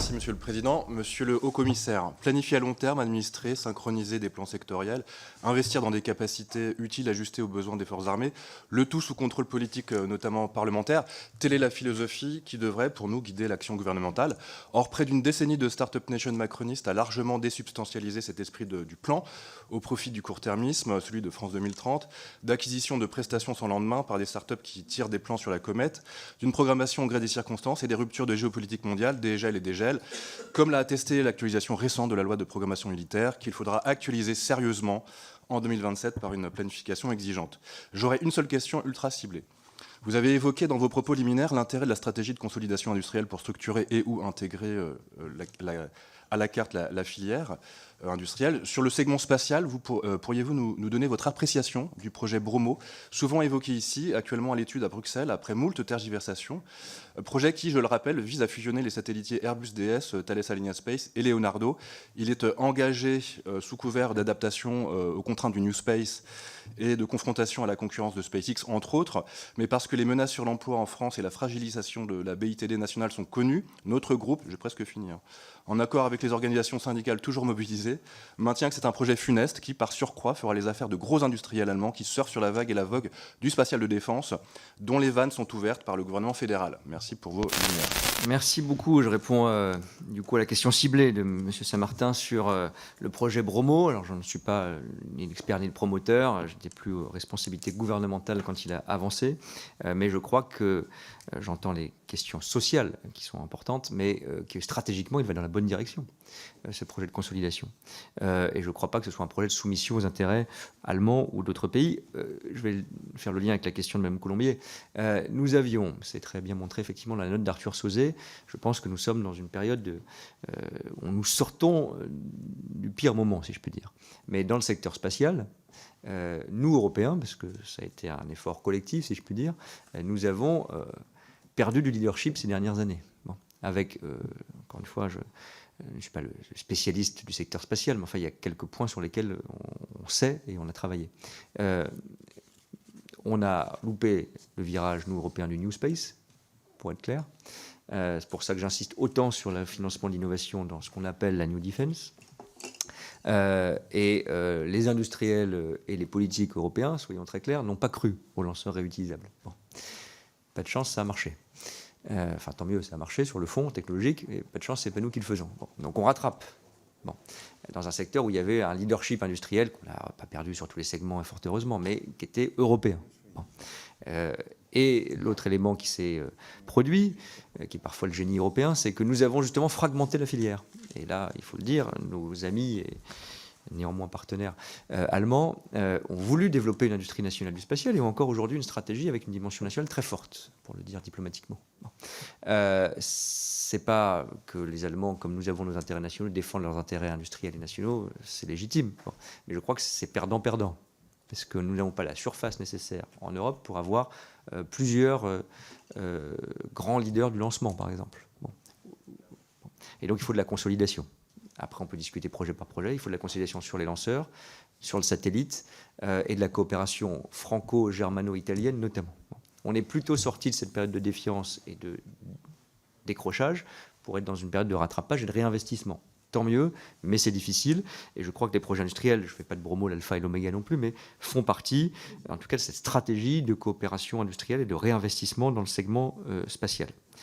Merci, Monsieur le Président. Monsieur le Haut-Commissaire, planifier à long terme, administrer, synchroniser des plans sectoriels, investir dans des capacités utiles ajustées aux besoins des forces armées, le tout sous contrôle politique, notamment parlementaire, telle est la philosophie qui devrait, pour nous, guider l'action gouvernementale. Or, près d'une décennie de Startup Nation macroniste a largement désubstantialisé cet esprit du plan, au profit du court-termisme, celui de France 2030, d'acquisition de prestations sans lendemain par des startups qui tirent des plans sur la comète, d'une programmation au gré des circonstances et des ruptures de géopolitique mondiale, des gels et des gels, comme l'a attesté l'actualisation récente de la loi de programmation militaire, qu'il faudra actualiser sérieusement en 2027 par une planification exigeante. J'aurais une seule question ultra ciblée. Vous avez évoqué dans vos propos liminaires l'intérêt de la stratégie de consolidation industrielle pour structurer et ou intégrer à la carte la filière industrielle. Sur le segment spatial, pourriez-vous nous donner votre appréciation du projet Bromo, souvent évoqué ici, actuellement à l'étude à Bruxelles, après moult tergiversations. Projet qui, je le rappelle, vise à fusionner les satellitiers Airbus DS, Thales Alenia Space et Leonardo. Il est engagé sous couvert d'adaptation aux contraintes du New Space et de confrontation à la concurrence de SpaceX, entre autres, mais parce que les menaces sur l'emploi en France et la fragilisation de la BITD nationale sont connues, notre groupe, je vais presque finir, en accord avec les organisations syndicales toujours mobilisées, maintient que c'est un projet funeste qui, par surcroît, fera les affaires de gros industriels allemands qui surfent sur la vague et la vogue du spatial de défense, dont les vannes sont ouvertes par le gouvernement fédéral. Merci pour vos lumières. Merci beaucoup. Je réponds du coup à la question ciblée de M. Saint-Martin sur le projet Bromo. Alors, je ne suis pas ni l'expert ni le promoteur. J'étais plus aux responsabilités gouvernementales quand il a avancé. Mais je crois que j'entends les questions sociales qui sont importantes, mais que stratégiquement, il va dans la bonne direction, ce projet de consolidation. Et je ne crois pas que ce soit un projet de soumission aux intérêts allemands ou d'autres pays. Je vais faire le lien avec la question de Mme Colombier. Nous avions, c'est très bien montré effectivement dans la note d'Arthur Sauzet, je pense que nous sommes dans une période où nous sortons du pire moment, si je puis dire. Mais dans le secteur spatial, nous, Européens, parce que ça a été un effort collectif, si je puis dire, nous avons perdu du leadership ces dernières années. Bon, avec, encore une fois, je ne suis pas le spécialiste du secteur spatial, mais enfin, il y a quelques points sur lesquels on sait et on a travaillé. On a loupé le virage, nous, Européens, du New Space, pour être clair. C'est pour ça que j'insiste autant sur le financement de l'innovation dans ce qu'on appelle la New Defense. Les industriels et les politiques européens, soyons très clairs, n'ont pas cru aux lanceurs réutilisables. Bon. Pas de chance, ça a marché. Enfin, tant mieux, ça a marché sur le fond technologique, mais pas de chance, c'est pas nous qui le faisons. Bon. Donc on rattrape. Bon. Dans un secteur où il y avait un leadership industriel, qu'on n'a pas perdu sur tous les segments, fort heureusement, mais qui était européen. Bon. Et l'autre élément qui s'est produit, qui est parfois le génie européen, c'est que nous avons justement fragmenté la filière. Et là, il faut le dire, nos amis et néanmoins partenaires allemands ont voulu développer une industrie nationale du spatial et ont encore aujourd'hui une stratégie avec une dimension nationale très forte, pour le dire diplomatiquement. Bon. C'est pas que les Allemands, comme nous avons nos intérêts nationaux, défendent leurs intérêts industriels et nationaux, c'est légitime. Bon. Mais je crois que c'est perdant-perdant. Parce que nous n'avons pas la surface nécessaire en Europe pour avoir plusieurs grands leaders du lancement, par exemple. Bon. Et donc, il faut de la consolidation. Après, on peut discuter projet par projet. Il faut de la consolidation sur les lanceurs, sur le satellite et de la coopération franco-germano-italienne, notamment. Bon. On est plutôt sorti de cette période de défiance et de décrochage pour être dans une période de rattrapage et de réinvestissement. Tant mieux, mais c'est difficile. Et je crois que les projets industriels, je ne fais pas de Bromo, l'alpha et l'oméga non plus, mais font partie, en tout cas, de cette stratégie de coopération industrielle et de réinvestissement dans le segment spatial.